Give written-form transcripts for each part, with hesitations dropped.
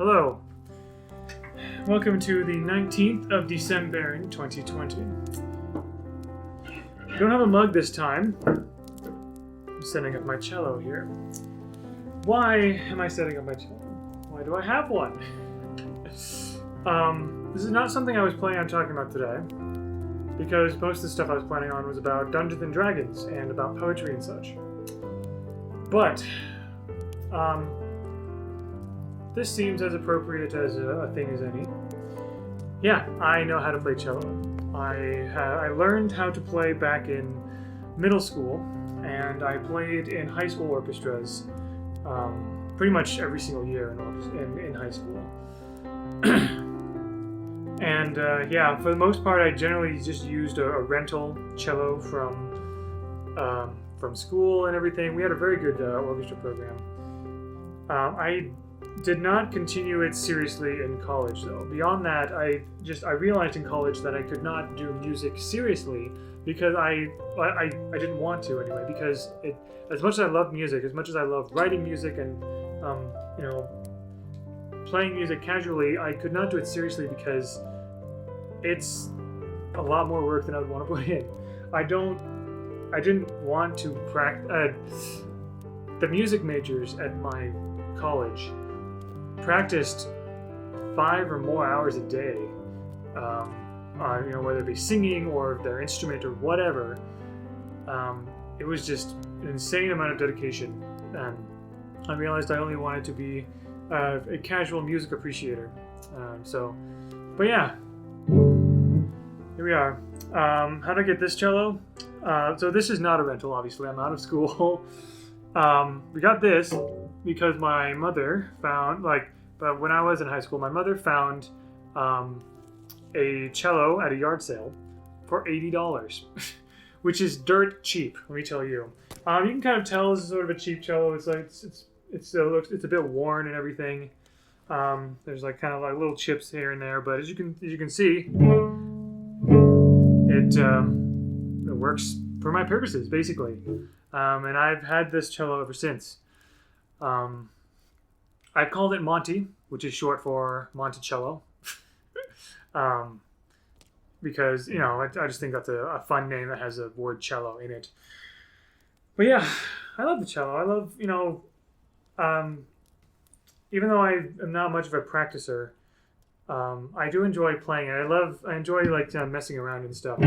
Hello. Welcome to the 19th of Decem-Baron 2020. Don't have a mug this time. I'm setting up my cello here. Why am I setting up my cello? Why do I have one? This is not something I was planning on talking about today, because most of the stuff I was planning on was about Dungeons and Dragons and about poetry and such. But, this seems as appropriate as a thing as any. Yeah, I know how to play cello. I learned how to play back in middle school, and I played in high school orchestras pretty much every single year in high school. And yeah, for the most part, I generally just used a rental cello from school and everything. We had a very good orchestra program. I did not continue it seriously in college, though. Beyond that, I realized in college that I could not do music seriously because I didn't want to anyway. Because as much as I love music, as much as I love writing music and playing music casually, I could not do it seriously because it's a lot more work than I would want to put in. I didn't want to practice. The music majors at my college practiced 5 or more hours a day, whether it be singing or their instrument or whatever. It was just an insane amount of dedication, and I realized I only wanted to be a casual music appreciator. But yeah, here we are. How to get this cello? So this is not a rental, obviously. I'm out of school. We got this because my mother found, but when I was in high school, my mother found a cello at a yard sale for $80, which is dirt cheap, let me tell you. You can kind of tell this is sort of a cheap cello. It's a bit worn and everything. There's kind of little chips here and there, but as you can see, it works for my purposes basically. And I've had this cello ever since. I called it Monty, which is short for Monticello, because I just think that's a fun name that has a word cello in it. But yeah, I love the cello. I love even though I am not much of a practicer, I do enjoy playing it. I enjoy messing around and stuff.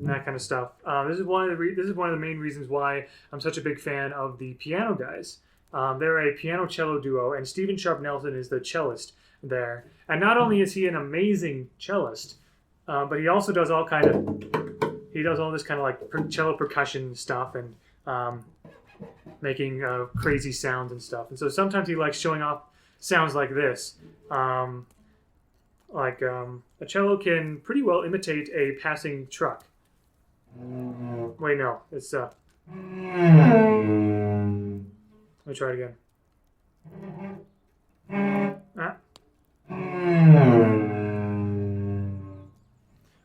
That kind of stuff. This is one of the main reasons why I'm such a big fan of the piano guys. They're a piano cello duo, and Stephen Sharp Nelson is the cellist there. And not only is he an amazing cellist, but he also does all this kind of cello percussion stuff and making crazy sounds and stuff. And so sometimes he likes showing off sounds like this. A cello can pretty well imitate a passing truck. Wait, no, it's let me try it again.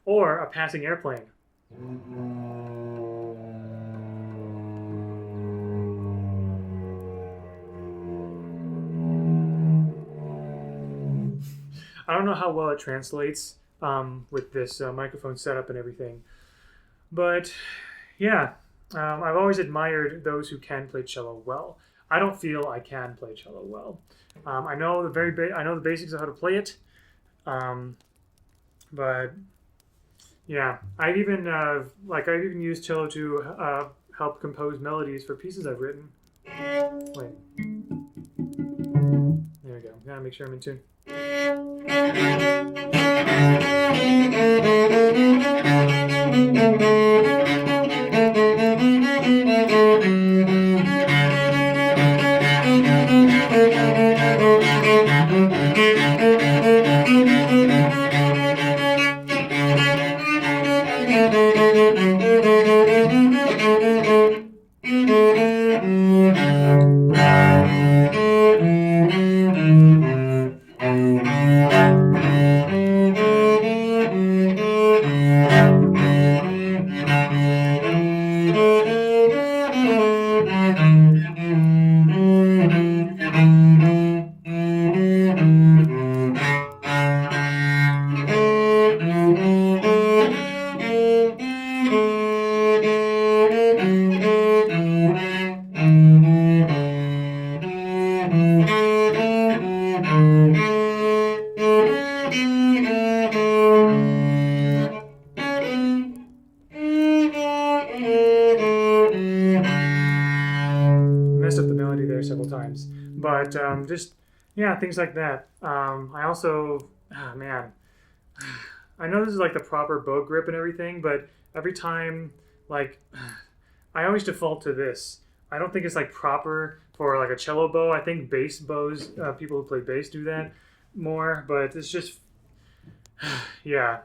Or a passing airplane. I don't know how well it translates with this microphone setup and everything. But yeah, I've always admired those who can play cello well. I don't feel I can play cello well. I know the basics of how to play it, but yeah, I've even used cello to help compose melodies for pieces I've written. Wait, there we go. Gotta make sure I'm in tune. But just yeah, things like that. I also, man, I know this is like the proper bow grip and everything, but every time, like, I always default to this. I don't think it's like proper for like a cello bow. I think bass bows, people who play bass do that more, but it's just, yeah.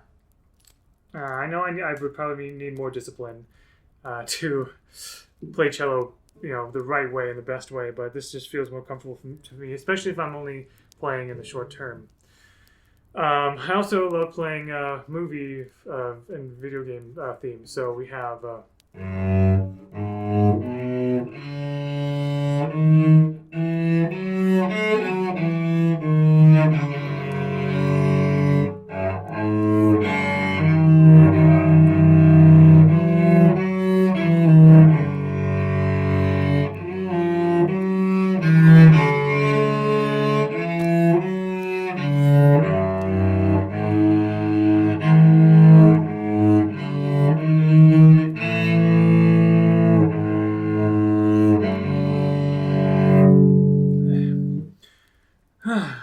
I know I would probably need more discipline to play cello, the right way and the best way, but this just feels more comfortable to me, especially if I'm only playing in the short term. I also love playing movie and video game themes. So we have.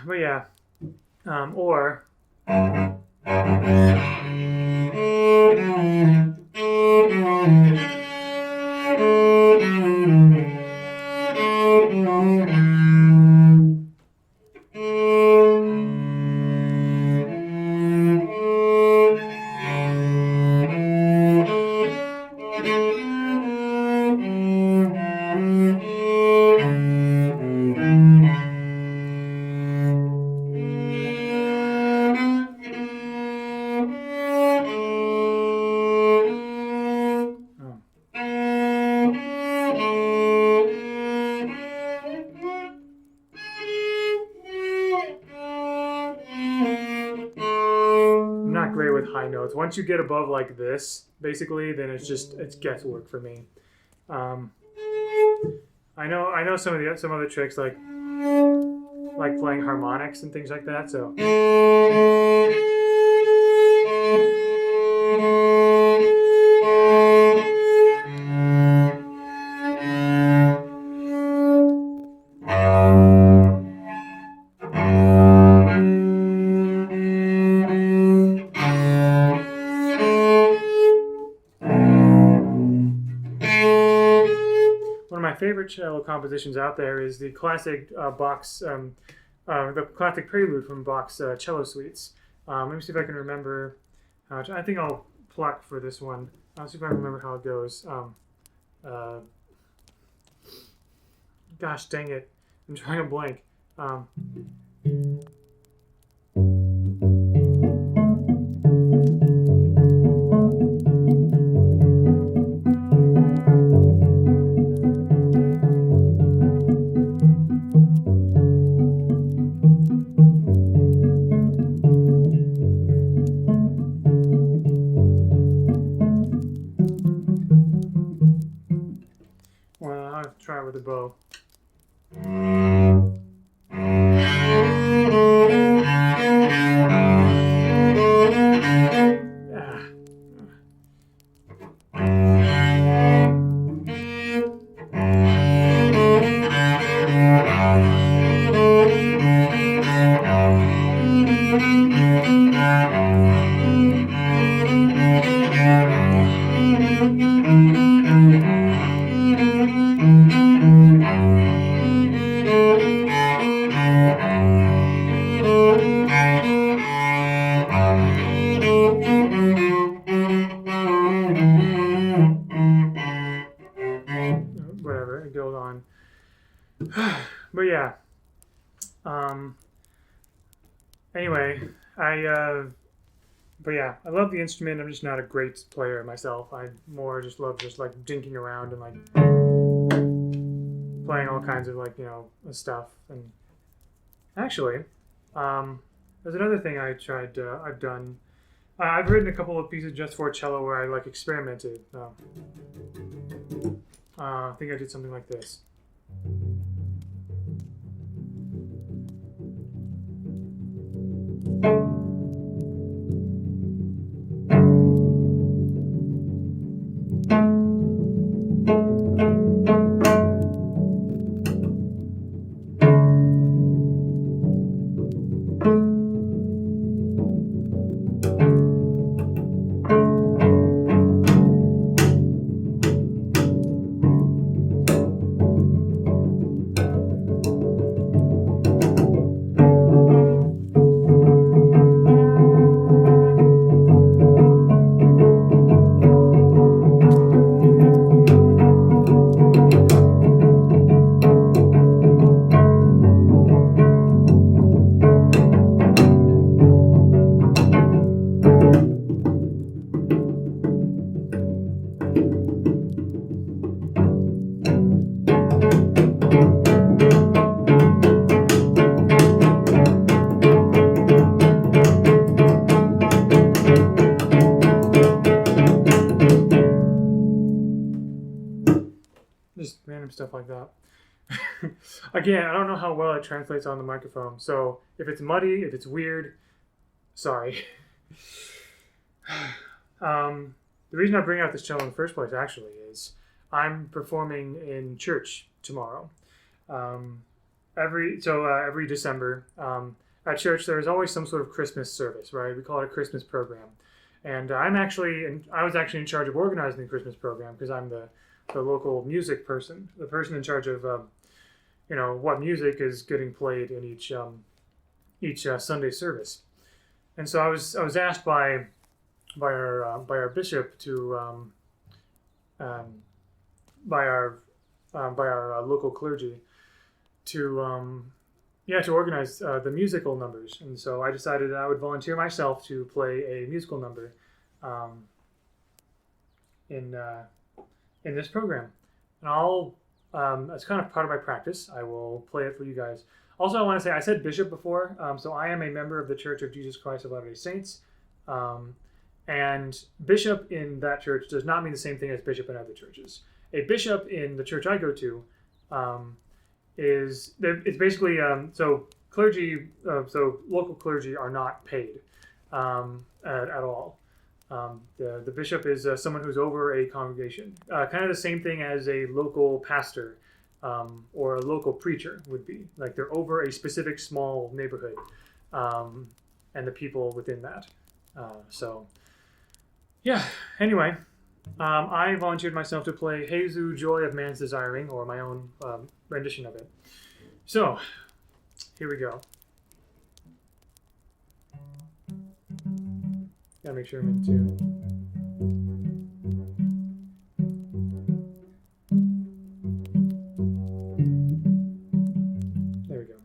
But yeah, or. Not great with high notes. Once you get above like this, basically, then it's guesswork for me. I know some other tricks like playing harmonics and things like that. So. Favorite cello compositions out there is the classic the classic prelude from Bach's cello suites. Let me see if I can remember. I think I'll pluck for this one. I'll see if I remember how it goes. Gosh dang it! I'm trying to blank. Try with a bow. Whatever, it goes on. But yeah. Anyway, I love the instrument. I'm just not a great player myself. I more just love like dinking around and like playing all kinds of stuff. And actually, there's another thing I've done. I've written a couple of pieces just for cello where I like experimented. I think I did something like this. stuff like that. Again, I don't know how well it translates on the microphone, so if it's muddy, if it's weird, sorry. The reason I bring out this cello in the first place, actually, is I'm performing in church tomorrow. Every December, at church, there's always some sort of Christmas service, right? We call it a Christmas program. And I was actually in charge of organizing the Christmas program because I'm the local music person, the person in charge of, what music is getting played in each Sunday service. And so I was asked by our bishop to by our local clergy to organize the musical numbers. And so I decided I would volunteer myself to play a musical number in this program. And I'll as kind of part of my practice, I will play it for you guys. Also, I want to say, I said bishop before, so I am a member of the Church of Jesus Christ of Latter-day Saints. And bishop in that church does not mean the same thing as bishop in other churches. A bishop in the church I go to it's basically so local clergy are not paid at all. The bishop is someone who's over a congregation, kind of the same thing as a local pastor or a local preacher would be. Like they're over a specific small neighborhood and the people within that. Anyway, I volunteered myself to play Jesu, Joy of Man's Desiring, or my own rendition of it. So, here we go. Gotta make sure I'm in tune. There we go.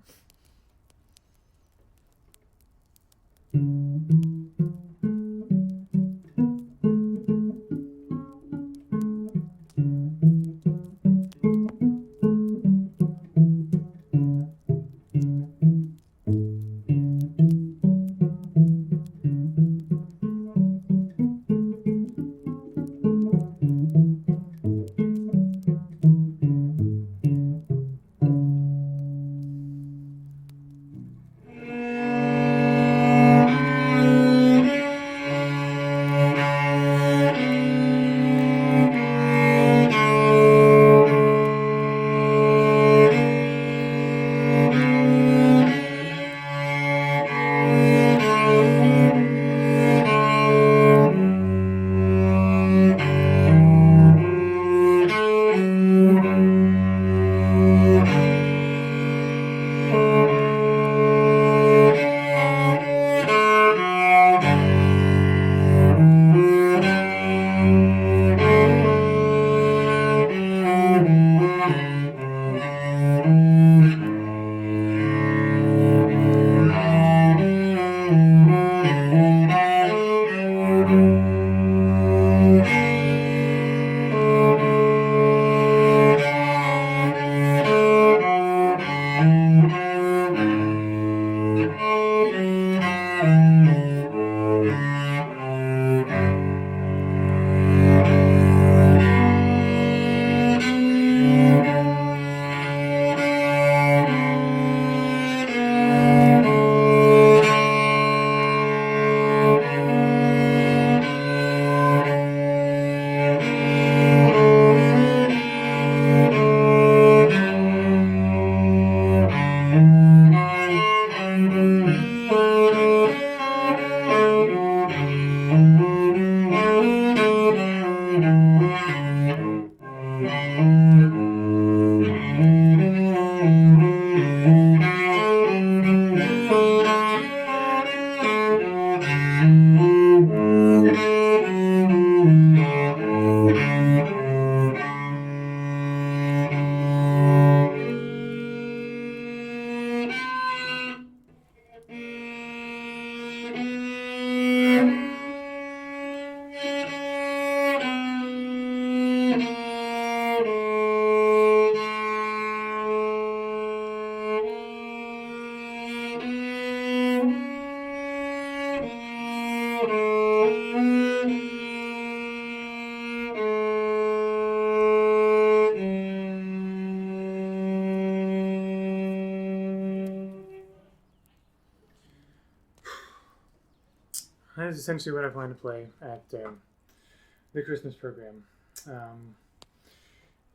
that is essentially what I plan to play at the Christmas program.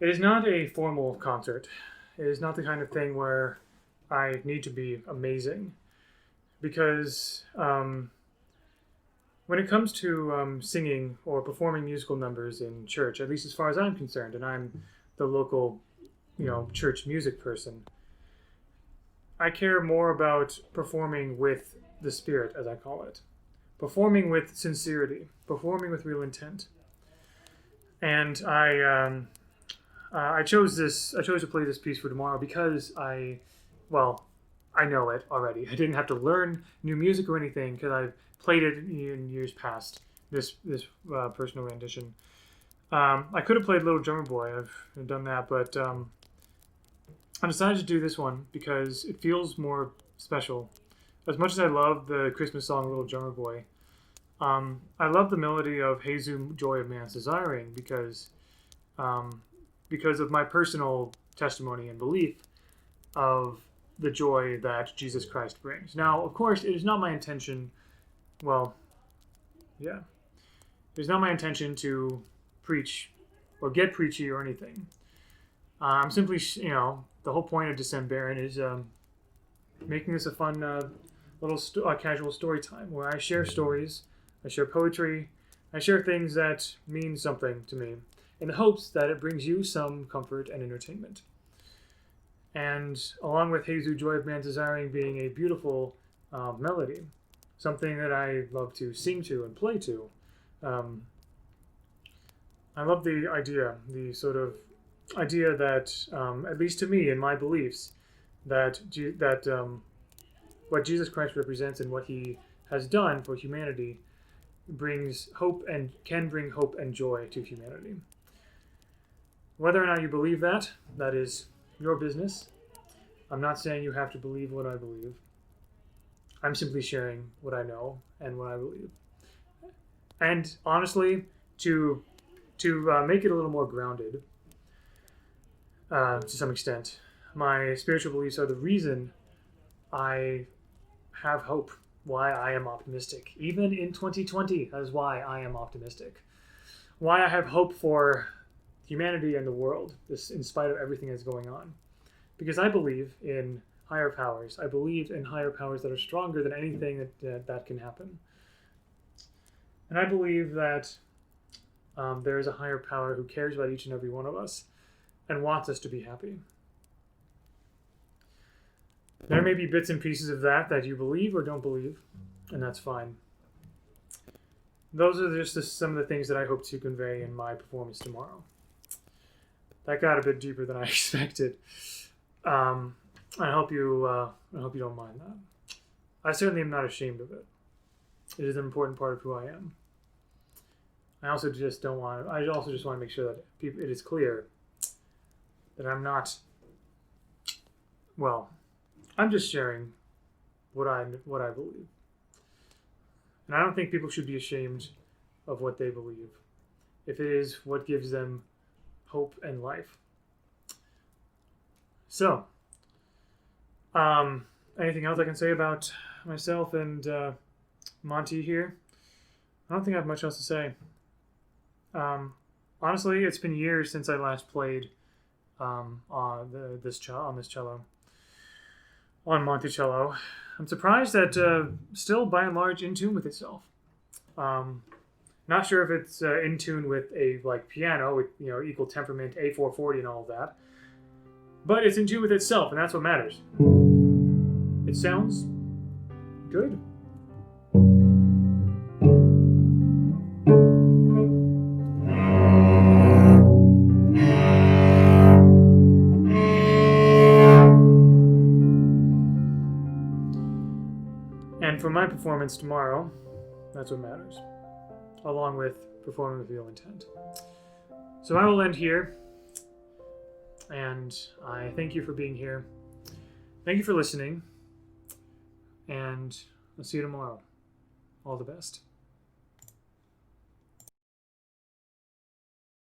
It is not a formal concert. It is not the kind of thing where I need to be amazing, because when it comes to singing or performing musical numbers in church, at least as far as I'm concerned, and I'm the local, church music person, I care more about performing with the Spirit, as I call it. Performing with sincerity. Performing with real intent. And I chose to play this piece for tomorrow because I know it already. I didn't have to learn new music or anything because I've played it in years past, this personal rendition. I could have played Little Drummer Boy. I've done that, but I decided to do this one because it feels more special. As much as I love the Christmas song Little Drummer Boy, I love the melody of Jesu, Joy of Man's Desiring because of my personal testimony and belief of the joy that Jesus Christ brings. Now, of course, it is not my intention, it is not my intention to preach or get preachy or anything. I'm simply, the whole point of Decem-Baron is making this a fun little casual story time where I share stories, I share poetry, I share things that mean something to me in the hopes that it brings you some comfort and entertainment. And along with Jesu, Joy of Man's Desiring being a beautiful melody, something that I love to sing to and play to, I love the sort of idea that, at least to me and my beliefs, that what Jesus Christ represents and what he has done for humanity brings hope and can bring hope and joy to humanity. Whether or not you believe that is your business. I'm not saying you have to believe what I believe. I'm simply sharing what I know and what I believe. And honestly, to make it a little more grounded, to some extent, my spiritual beliefs are the reason I have hope, why I am optimistic. Even in 2020, that is why I am optimistic. Why I have hope for humanity and the world, in spite of everything that's going on. Because I believe in higher powers. I believe in higher powers that are stronger than anything that can happen. And I believe that there is a higher power who cares about each and every one of us and wants us to be happy. There may be bits and pieces of that you believe or don't believe, and that's fine. Those are just some of the things that I hope to convey in my performance tomorrow. That got a bit deeper than I expected. I hope you don't mind that. I certainly am not ashamed of it. It is an important part of who I am. I also just want to make sure that it is clear that I'm not. I'm just sharing what I believe, and I don't think people should be ashamed of what they believe, if it is what gives them hope and life. So, anything else I can say about myself and Monty here? I don't think I have much else to say. Honestly, it's been years since I last played on this cello, on Monty cello. I'm surprised that still, by and large, in tune with itself. Not sure if it's in tune with a piano with equal temperament, A440 and all of that, but it's in tune with itself, and that's what matters. It sounds good. And for my performance tomorrow, that's what matters, along with performing with real intent. So I will end here, and I thank you for being here. Thank you for listening, and I'll see you tomorrow. All the best.